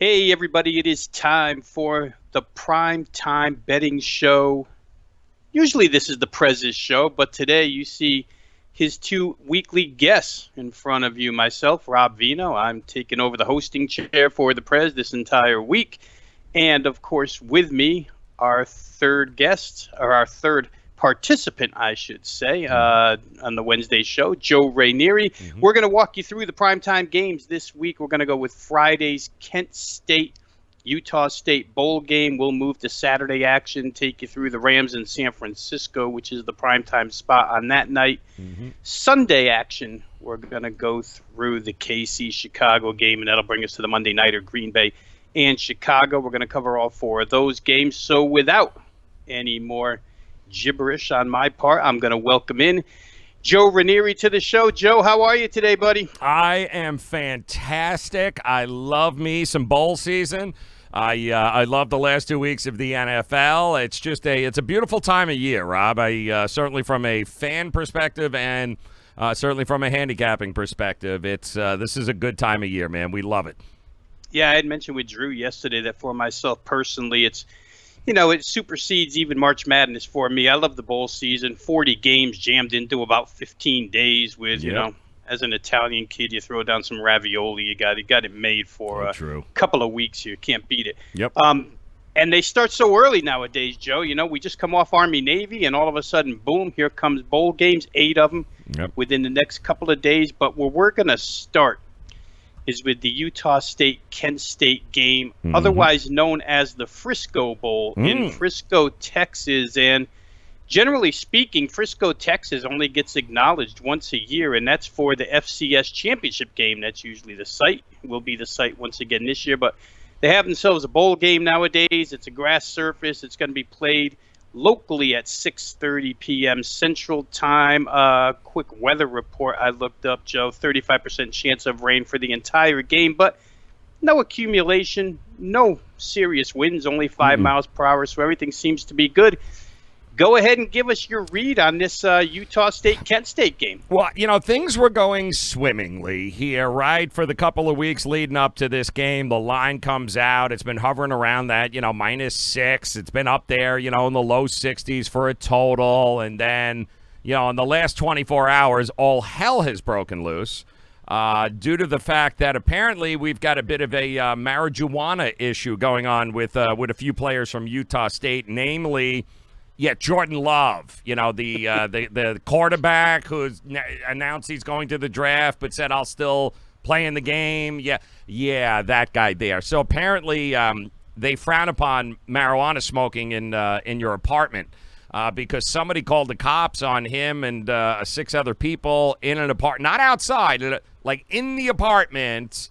Hey, everybody, it is time for the prime time betting show. Usually, this is the Prez's show, but today you see his two weekly guests in front of you. Myself, Rob Vino. I'm taking over the hosting chair for the Prez this entire week. And of course, with me, our third guest, or our third participant, I should say, on the Wednesday show, Joe Raineri. We're going to walk you through the primetime games this week. We're going to go with Friday's Kent State Utah State bowl game. We'll move to Saturday action, take you through the Rams in San Francisco, which is the primetime spot on that night. Sunday action, we're going to go through the KC Chicago game, and that'll bring us to the Monday nighter, Green Bay and Chicago. We're going to cover all four of those games. So without any more gibberish on my part, I'm going to welcome in Joe Raineri to the show. Joe, how are you today, buddy? I am fantastic. I love me some bowl season. I love the last 2 weeks of the NFL. It's a beautiful time of year, Rob. Certainly from a fan perspective and certainly from a handicapping perspective, this is a good time of year, man. We love it. Yeah, I had mentioned with Drew yesterday that for myself personally, it supersedes even March Madness for me. I love the bowl season. 40 games jammed into about 15 days with, as an Italian kid, you throw down some ravioli. You got it made for a couple of weeks. You can't beat it. Yep. And they start so early nowadays, Joe. We just come off Army-Navy, and all of a sudden, boom, here comes bowl games, 8 of them within the next couple of days. But where we're going to start is with the Utah State-Kent State game, otherwise known as the Frisco Bowl in Frisco, Texas. And generally speaking, Frisco, Texas only gets acknowledged once a year, and that's for the FCS championship game. That's usually the site. Will be the site once again this year. But they have themselves a bowl game nowadays. It's a grass surface. It's going to be played locally at 6:30 p.m. Central Time. Quick weather report I looked up, Joe. 35% chance of rain for the entire game, but no accumulation, no serious winds, only 5 miles per hour, so everything seems to be good. Go ahead and give us your read on this Utah State-Kent State game. Well, things were going swimmingly here, right? For the couple of weeks leading up to this game, the line comes out. It's been hovering around that, -6. It's been up there, in the low 60s for a total. And then, in the last 24 hours, all hell has broken loose due to the fact that apparently we've got a bit of a marijuana issue going on with a few players from Utah State, namely – Jordan Love, the quarterback who's announced he's going to the draft but said, I'll still play in the game. Yeah, that guy there. So apparently they frown upon marijuana smoking in your apartment because somebody called the cops on him and 6 other people in an apartment, not outside, like in the apartment.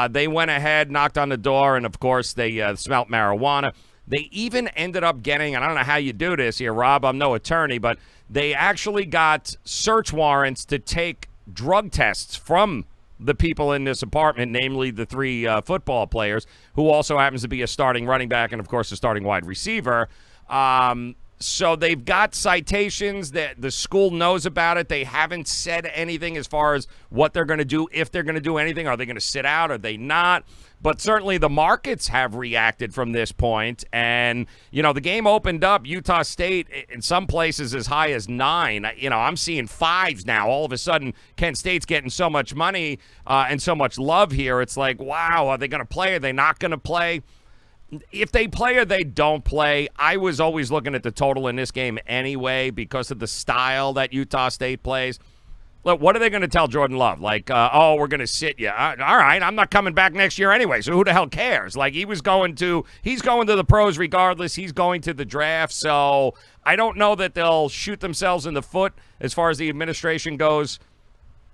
They went ahead, knocked on the door, and, of course, they smelt marijuana. They even ended up getting, and I don't know how you do this here, Rob, I'm no attorney, but they actually got search warrants to take drug tests from the people in this apartment, namely the 3 football players, who also happens to be a starting running back and, of course, a starting wide receiver. So they've got citations. That the school knows about it. They haven't said anything as far as what they're going to do, if they're going to do anything. Are they going to sit out? Are they not? But certainly the markets have reacted from this point. And, the game opened up. Utah State, in some places, as high as 9. I'm seeing 5s now. All of a sudden, Kent State's getting so much money and so much love here. It's like, wow, are they going to play? Are they not going to play? If they play or they don't play, I was always looking at the total in this game anyway because of the style that Utah State plays. Look, what are they going to tell Jordan Love? Like, we're going to sit you. All right, I'm not coming back next year anyway, so who the hell cares? Like, he's going to the pros regardless. He's going to the draft, so I don't know that they'll shoot themselves in the foot as far as the administration goes.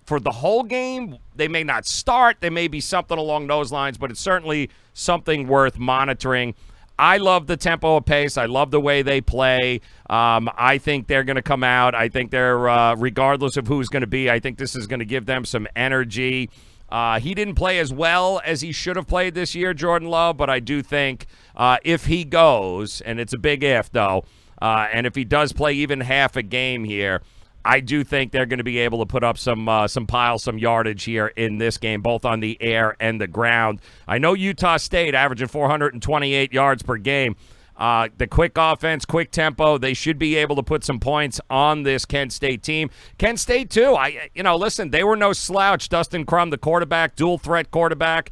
For the whole game, they may not start. There may be something along those lines, but it's certainly something worth monitoring. I love the tempo of pace. I love the way they play. I think they're going to come out. I think they're, regardless of who's going to be, I think this is going to give them some energy. He didn't play as well as he should have played this year, Jordan Love, but I do think if he goes, and it's a big if, though, and if he does play even half a game here, I do think they're going to be able to put up some yardage here in this game, both on the air and the ground. I know Utah State averaging 428 yards per game. The quick offense, quick tempo, they should be able to put some points on this Kent State team. Kent State, too, listen, they were no slouch. Dustin Crum, the quarterback, dual threat quarterback.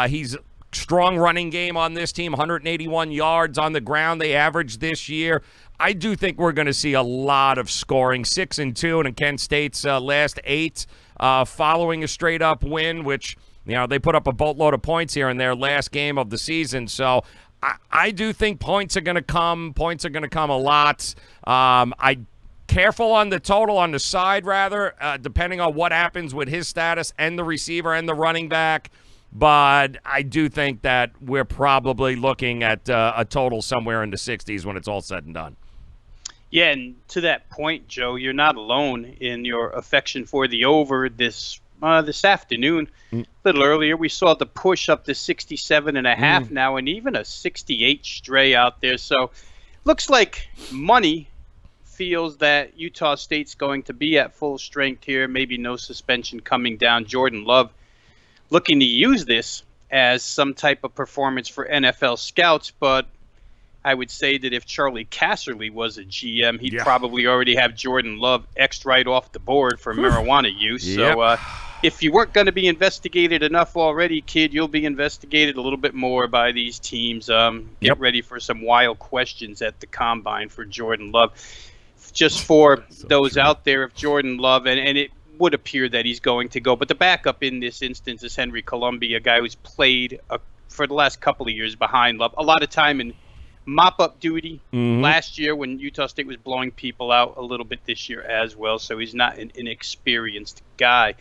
He's strong running game on this team, 181 yards on the ground they averaged this year. I do think we're going to see a lot of scoring, 6-2 in Kent State's last 8 following a straight-up win, which, they put up a boatload of points here in their last game of the season. So I do think points are going to come. Points are going to come a lot. Careful on the total on the side, rather, depending on what happens with his status and the receiver and the running back. But I do think that we're probably looking at a total somewhere in the 60s when it's all said and done. Yeah, and to that point, Joe, you're not alone in your affection for the over this afternoon. A little earlier, we saw the push up to 67.5 now, and even a 68 stray out there. So looks like money feels that Utah State's going to be at full strength here. Maybe no suspension coming down. Jordan Love looking to use this as some type of performance for NFL scouts, but I would say that if Charlie Casserly was a GM, he'd probably already have Jordan Love X'd right off the board for marijuana use. Yep. So if you weren't going to be investigated enough already, kid, you'll be investigated a little bit more by these teams. Get ready for some wild questions at the Combine for Jordan Love. Just for those out there, if Jordan Love, and it would appear that he's going to go, but the backup in this instance is Henry Columbia, a guy who's played for the last couple of years behind Love, a lot of time in mop-up duty last year when Utah State was blowing people out a little bit this year as well, so he's not an inexperienced guy.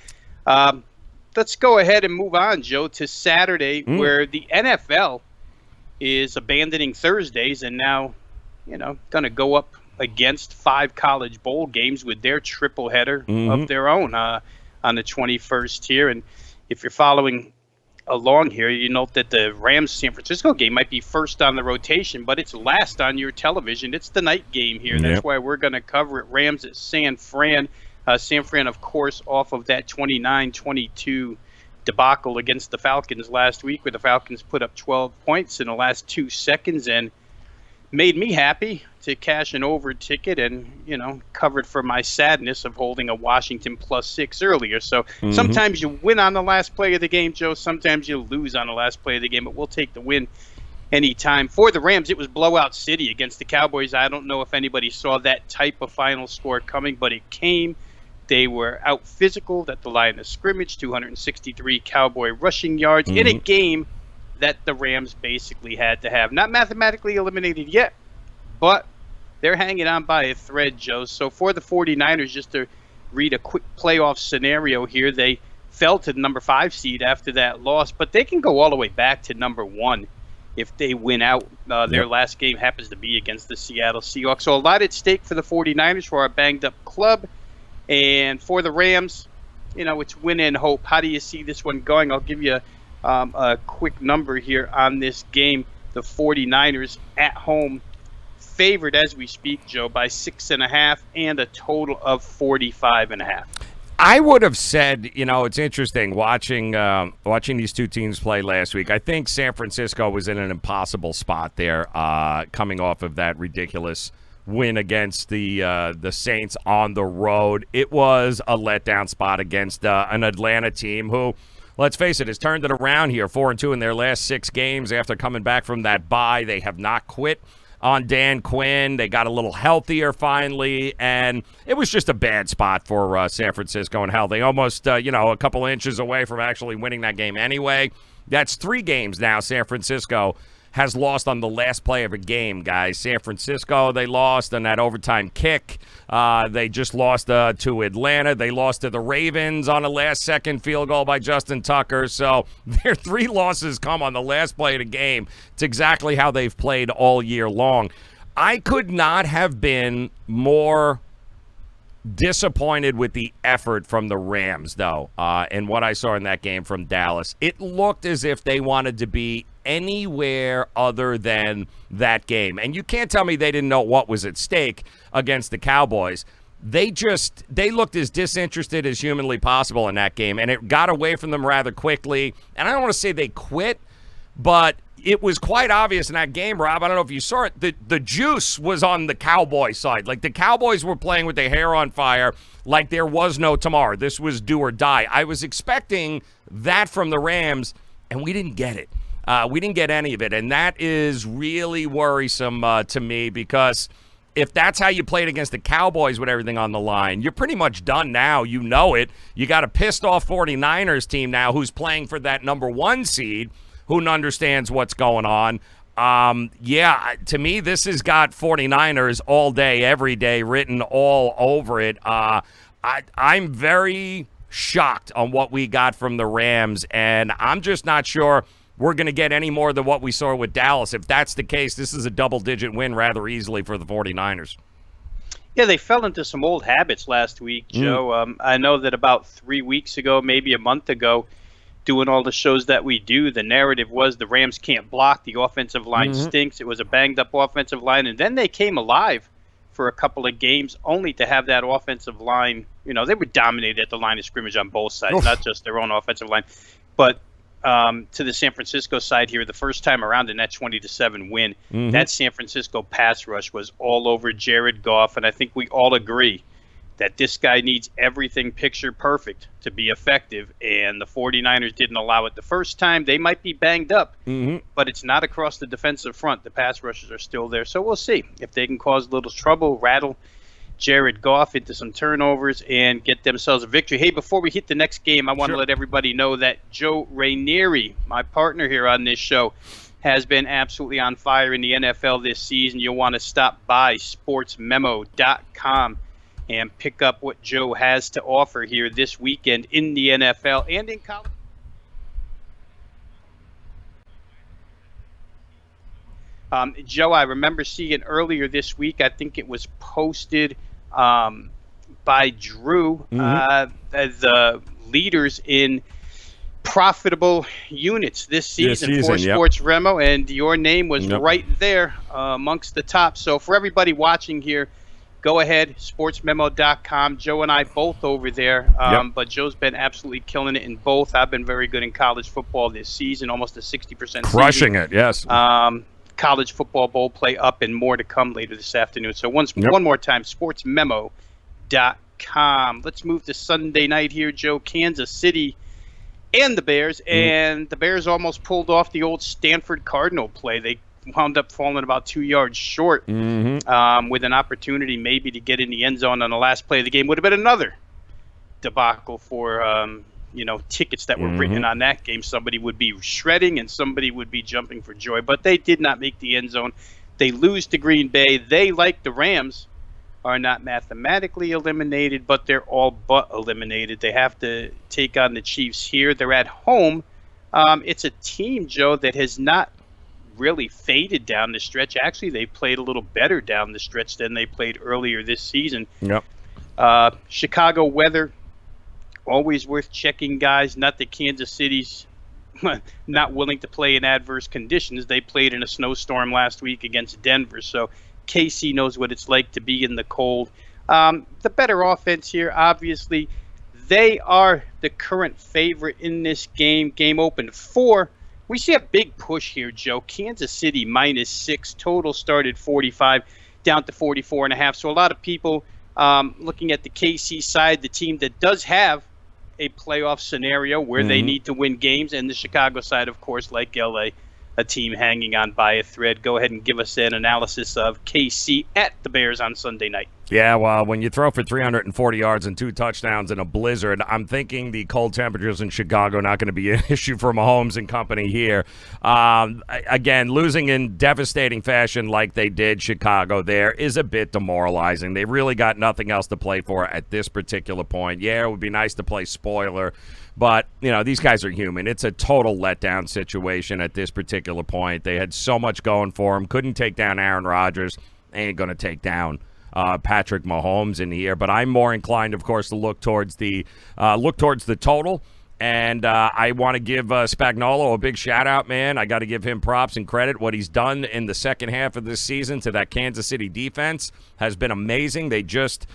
Let's go ahead and move on, Joe, to Saturday, where the NFL is abandoning Thursdays and now, going to go up against 5 college bowl games with their triple header of their own on the 21st here. And if you're following along here, you note that the Rams-San Francisco game might be first on the rotation, but it's last on your television. It's the night game here. That's why we're going to cover it. Rams at San Fran. San Fran, of course, off of that 29-22 debacle against the Falcons last week, where the Falcons put up 12 points in the last 2 seconds and made me happy to cash an over ticket and, covered for my sadness of holding a Washington +6 earlier. So sometimes you win on the last play of the game, Joe. Sometimes you lose on the last play of the game, but we'll take the win anytime. For the Rams, it was blowout city against the Cowboys. I don't know if anybody saw that type of final score coming, but it came. They were out physical at the line of scrimmage, 263 Cowboy rushing yards in a game that the Rams basically had to have. Not mathematically eliminated yet, but they're hanging on by a thread, Joe. So for the 49ers, just to read a quick playoff scenario here, they fell to the number 5 seed after that loss, but they can go all the way back to number 1 if they win out. Their last game happens to be against the Seattle Seahawks. So a lot at stake for the 49ers, for our banged-up club. And for the Rams, it's win and hope. How do you see this one going? I'll give you a quick number here on this game. The 49ers at home, favored as we speak, Joe, by 6.5 and a total of 45.5. I would have said, it's interesting watching these two teams play last week. I think San Francisco was in an impossible spot there, coming off of that ridiculous win against the Saints on the road. It was a letdown spot against an Atlanta team who, let's face it, has turned it around here, 4-2 in their last 6 games after coming back from that bye. They have not quit on Dan Quinn. They got a little healthier finally, and it was just a bad spot for San Francisco. And hell, they almost, a couple inches away from actually winning that game anyway. That's 3 games now San Francisco has lost on the last play of a game, guys. San Francisco, they lost on that overtime kick. They just lost to Atlanta. They lost to the Ravens on a last-second field goal by Justin Tucker. So their 3 losses come on the last play of the game. It's exactly how they've played all year long. I could not have been more disappointed with the effort from the Rams, though, and what I saw in that game from Dallas. It looked as if they wanted to be anywhere other than that game. And you can't tell me they didn't know what was at stake against the Cowboys. they looked as disinterested as humanly possible in that game, and it got away from them rather quickly. And I don't want to say they quit, but it was quite obvious in that game, Rob. I don't know if you saw it. The juice was on the Cowboy side. Like, the Cowboys were playing with their hair on fire like there was no tomorrow. This was do or die. I was expecting that from the Rams, and we didn't get it. We didn't get any of it, and that is really worrisome to me, because if that's how you played against the Cowboys with everything on the line, you're pretty much done now. You know it. You got a pissed-off 49ers team now who's playing for that number 1 seed, who understands what's going on. To me, this has got 49ers all day, every day, written all over it. I'm very shocked on what we got from the Rams, and I'm just not sure we're going to get any more than what we saw with Dallas. If that's the case, this is a double-digit win rather easily for the 49ers. Yeah, they fell into some old habits last week, Joe. I know that about 3 weeks ago, maybe a month ago, doing all the shows that we do, the narrative was the Rams can't block, the offensive line stinks, it was a banged-up offensive line, and then they came alive for a couple of games only to have that offensive line, they were dominated at the line of scrimmage on both sides, not just their own offensive line. But to the San Francisco side here, the first time around in that 20-7 win, that San Francisco pass rush was all over Jared Goff, and I think we all agree that this guy needs everything picture perfect to be effective, and the 49ers didn't allow it the first time. They might be banged up, but it's not across the defensive front. The pass rushes are still there, so we'll see if they can cause a little trouble, rattle Jared Goff into some turnovers, and get themselves a victory. Hey, before we hit the next game, I want to let everybody know that Joe Raineri, my partner here on this show, has been absolutely on fire in the NFL this season. You'll want to stop by sportsmemo.com and pick up what Joe has to offer here this weekend in the NFL and in college. Joe, I remember seeing earlier this week, I think it was posted by Drew, the leaders in profitable units this season for Sports Remo, and your name was right there amongst the top. So for everybody watching here, go ahead, sportsmemo.com. Joe and I both over there, but Joe's been absolutely killing it in both. I've been very good in college football this season, almost a 60% crushing it, yes. College football bowl play up and more to come later this afternoon. So one more time, sportsmemo.com. Let's move to Sunday night here, Joe. Kansas City and the Bears, and the Bears almost pulled off the old Stanford Cardinal play. They wound up falling about 2 yards short with an opportunity maybe to get in the end zone on the last play of the game. Would have been another debacle for tickets that were written on that game. Somebody would be shredding and somebody would be jumping for joy, but they did not make the end zone. They lose to Green Bay. They, like the Rams, are not mathematically eliminated, but they're all but eliminated. They have to take on the Chiefs here. They're at home. It's a team, Joe, that has not really faded down the stretch. Actually, they played a little better down the stretch than they played earlier this season. Chicago weather, always worth checking, guys. Not that Kansas City's not willing to play in adverse conditions. They played in a snowstorm last week against Denver, so KC knows what it's like to be in the cold. The better offense here, obviously. They are the current favorite in this game. Game opened 4. We see a big push here, Joe. Kansas City -6. Total started 45, down to 44.5. So a lot of people looking at the KC side, the team that does have a playoff scenario where they need to win games, and the Chicago side, of course, like LA, a team hanging on by a thread. Go ahead and give us an analysis of KC at the Bears on Sunday night. Yeah, well, when you throw for 340 yards and 2 touchdowns in a blizzard, I'm thinking the cold temperatures in Chicago are not going to be an issue for Mahomes and company here. Again, losing in devastating fashion like they did Chicago there is a bit demoralizing. They really got nothing else to play for at this particular point. Yeah, it would be nice to play spoiler, but, these guys are human. It's a total letdown situation at this particular point. They had so much going for them. Couldn't take down Aaron Rodgers. They ain't going to take down Patrick Mahomes in here. But I'm more inclined, of course, to look towards the total And I want to give Spagnuolo a big shout-out, man. I got to give him props and credit. What he's done in the second half of this season to that Kansas City defense has been amazing. They just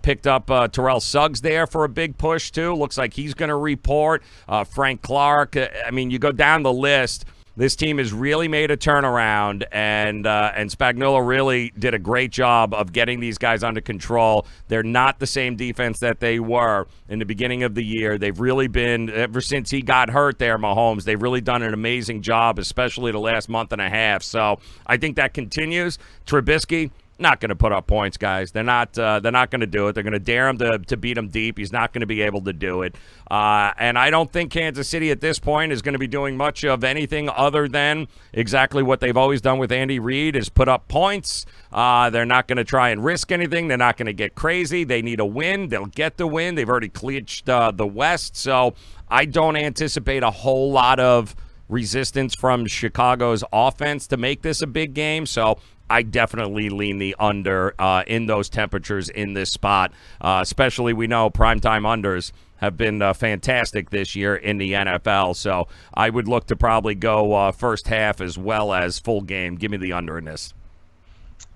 picked up Terrell Suggs there for a big push, too. Looks like he's going to report. Frank Clark. I mean, you go down the list. This team has really made a turnaround, and Spagnuolo really did a great job of getting these guys under control. They're not the same defense that they were in the beginning of the year. They've really been, ever since he got hurt there, Mahomes, they've really done an amazing job, especially the last month and a half. So I think that continues. Trubisky, not going to put up points, guys. They're not going to do it. They're going to dare him to beat him deep. He's not going to be able to do it. And I don't think Kansas City at this point is going to be doing much of anything other than exactly what they've always done with Andy Reid, is put up points. They're not going to try and risk anything. They're not going to get crazy. They need a win. They'll get the win. They've already clinched the West. So I don't anticipate a whole lot of resistance from Chicago's offense to make this a big game. So I definitely lean the under in those temperatures in this spot, especially we know primetime unders have been fantastic this year in the NFL. So I would look to probably go first half as well as full game. Give me the under in this.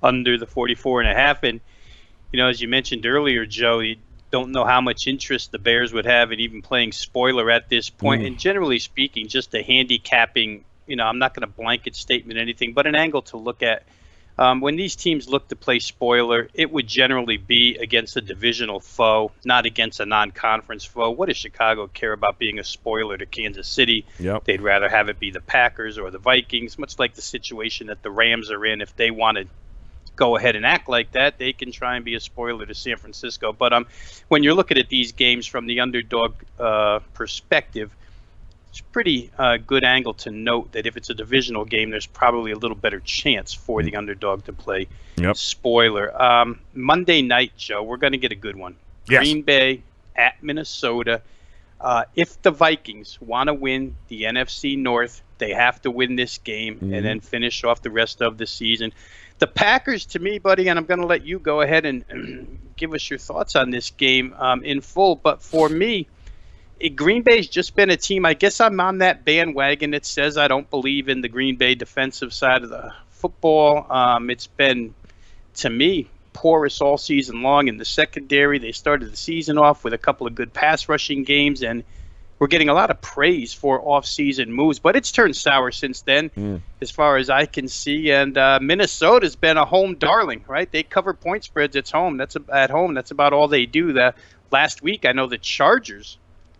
Under the 44.5. And, as you mentioned earlier, Joe, you don't know how much interest the Bears would have in even playing spoiler at this point. And generally speaking, just a handicapping, I'm not going to blanket statement anything, but an angle to look at. When these teams look to play spoiler, it would generally be against a divisional foe, not against a non-conference foe. What does Chicago care about being a spoiler to Kansas City? Yep. They'd rather have it be the Packers or the Vikings, much like the situation that the Rams are in. If they want to go ahead and act like that, they can try and be a spoiler to San Francisco. But when you're looking at these games from the underdog perspective, it's a pretty good angle to note that if it's a divisional game, there's probably a little better chance for the underdog to play spoiler. Monday night, Joe, we're going to get a good one. Yes. Green Bay at Minnesota. If the Vikings want to win the NFC North, they have to win this game and then finish off the rest of the season. The Packers, to me, buddy, and I'm going to let you go ahead and give us your thoughts on this game in full, but for me, Green Bay's just been a team. I guess I'm on that bandwagon that says I don't believe in the Green Bay defensive side of the football. It's been, to me, porous all season long in the secondary. They started the season off with a couple of good pass rushing games, and we're getting a lot of praise for off-season moves. But it's turned sour since then, as far as I can see. And Minnesota's been a home darling, right? They cover point spreads at home. That's about all they do. Last week, I know the Chargers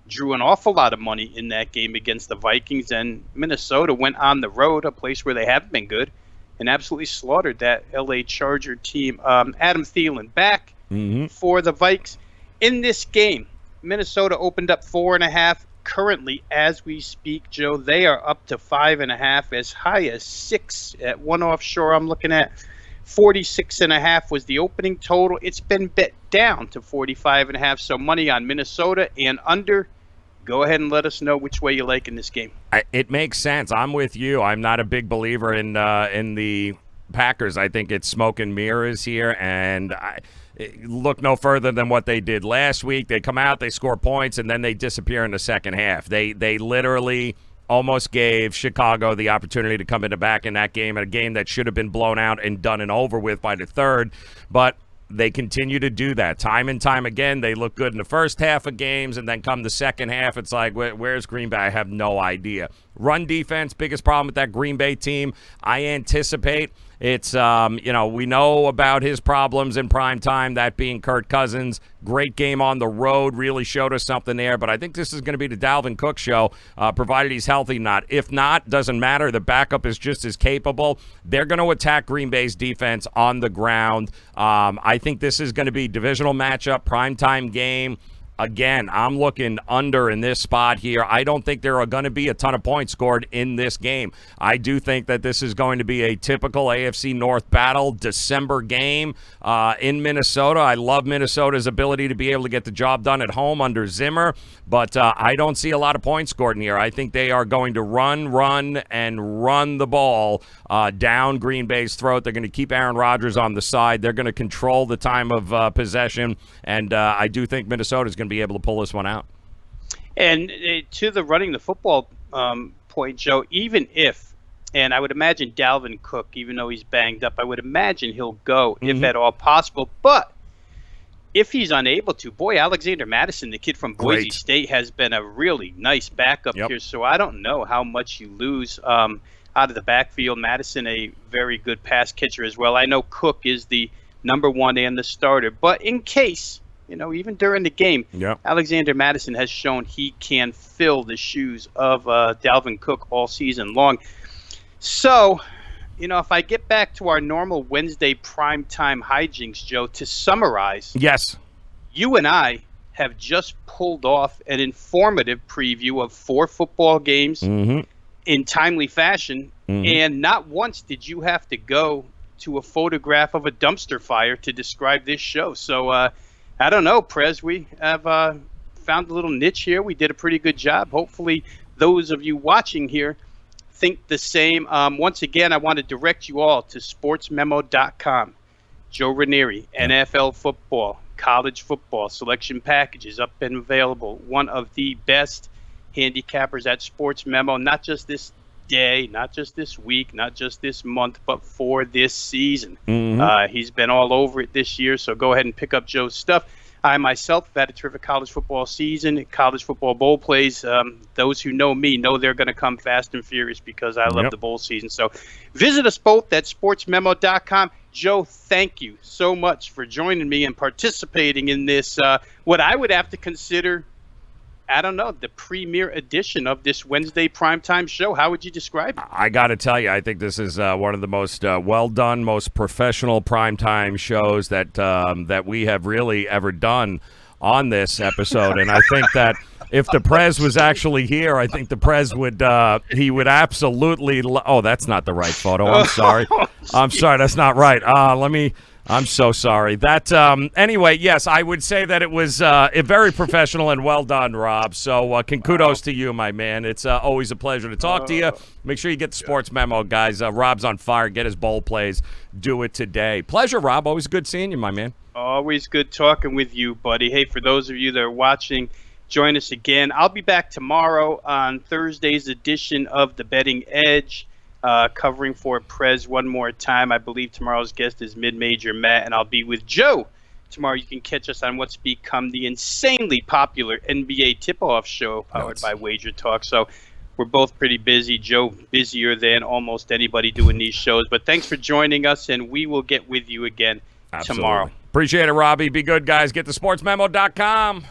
drew an awful lot of money in that game against the Vikings, and Minnesota went on the road, a place where they have been good, and absolutely slaughtered that L.A. Charger team. Adam Thielen back for the Vikes. In this game, Minnesota opened up 4.5. Currently, as we speak, Joe, they are up to 5.5, as high as 6 at one offshore. I'm looking at 46.5 was the opening total. It's been bet down to 45.5. So money on Minnesota and under. Go ahead and let us know which way you like in this game. It makes sense. I'm with you. I'm not a big believer in the Packers. I think it's smoke and mirrors here, and look no further than what they did last week. They come out, they score points, and then they disappear in the second half. They literally almost gave Chicago the opportunity to come into back in that game, a game that should have been blown out and done and over with by the third. But they continue to do that time and time again. They look good in the first half of games, and then come the second half, it's like, where's Green Bay? I have no idea. Run defense, biggest problem with that Green Bay team. I anticipate it's, we know about his problems in prime time, that being Kirk Cousins. Great game on the road, really showed us something there. But I think this is going to be the Dalvin Cook show, provided he's healthy or not. If not, doesn't matter. The backup is just as capable. They're going to attack Green Bay's defense on the ground. I think this is going to be divisional matchup, primetime game. Again, I'm looking under in this spot here. I don't think there are going to be a ton of points scored in this game. I do think that this is going to be a typical AFC North battle, December game in Minnesota. I love Minnesota's ability to be able to get the job done at home under Zimmer, but I don't see a lot of points scored in here. I think they are going to run the ball down Green Bay's throat. They're going to keep Aaron Rodgers on the side. They're going to control the time of possession, and I do think Minnesota's going to be able to pull this one out. And to the running the football point, Joe, even if, and I would imagine Dalvin Cook, even though he's banged up, I would imagine he'll go if at all possible. But if he's unable to, boy, Alexander Madison, the kid from Boise Great. State, has been a really nice backup Yep. here. So I don't know how much you lose out of the backfield. Madison, a very good pass catcher as well. I know Cook is the number one and the starter. But in case, even during the game, Yep. Alexander Madison has shown he can fill the shoes of Dalvin Cook all season long. So, if I get back to our normal Wednesday primetime hijinks, Joe, to summarize, Yes. you and I have just pulled off an informative preview of 4 football games in timely fashion, and not once did you have to go to a photograph of a dumpster fire to describe this show. So, I don't know, Prez, we have found a little niche here. We did a pretty good job. Hopefully, those of you watching here think the same. Once again, I want to direct you all to sportsmemo.com. Joe Raineri, NFL football, college football, selection packages up and available. One of the best handicappers at Sports Memo, not just this day, not just this week, not just this month, but for this season. He's been all over it this year, so go ahead and pick up Joe's stuff. I myself have had a terrific college football season, college football bowl plays. Those who know me know they're going to come fast and furious because I love the bowl season. So visit us both at sportsmemo.com. Joe, thank you so much for joining me and participating in this, what I would have to consider, I don't know, the premier edition of this Wednesday primetime show. How would you describe it? I got to tell you, I think this is one of the most well-done, most professional primetime shows that we have really ever done on this episode. And I think that if the Prez was actually here, I think the Prez would he would absolutely oh, that's not the right photo. I'm sorry. I'm sorry, that's not right. I'm so sorry. That anyway, yes, I would say that it was very professional and well done, Rob. So kudos to you, my man. It's always a pleasure to talk to you. Make sure you get the sports memo, guys. Rob's on fire. Get his bowl plays. Do it today. Pleasure, Rob. Always good seeing you, my man. Always good talking with you, buddy. Hey, for those of you that are watching, join us again. I'll be back tomorrow on Thursday's edition of The Betting Edge. Covering for Prez one more time. I believe tomorrow's guest is Mid-Major Matt, and I'll be with Joe tomorrow. You can catch us on what's become the insanely popular NBA tip-off show powered by WagerTalk. So we're both pretty busy. Joe busier than almost anybody doing these shows. But thanks for joining us, and we will get with you again tomorrow. Appreciate it, Robbie. Be good, guys. Get to sportsmemo.com.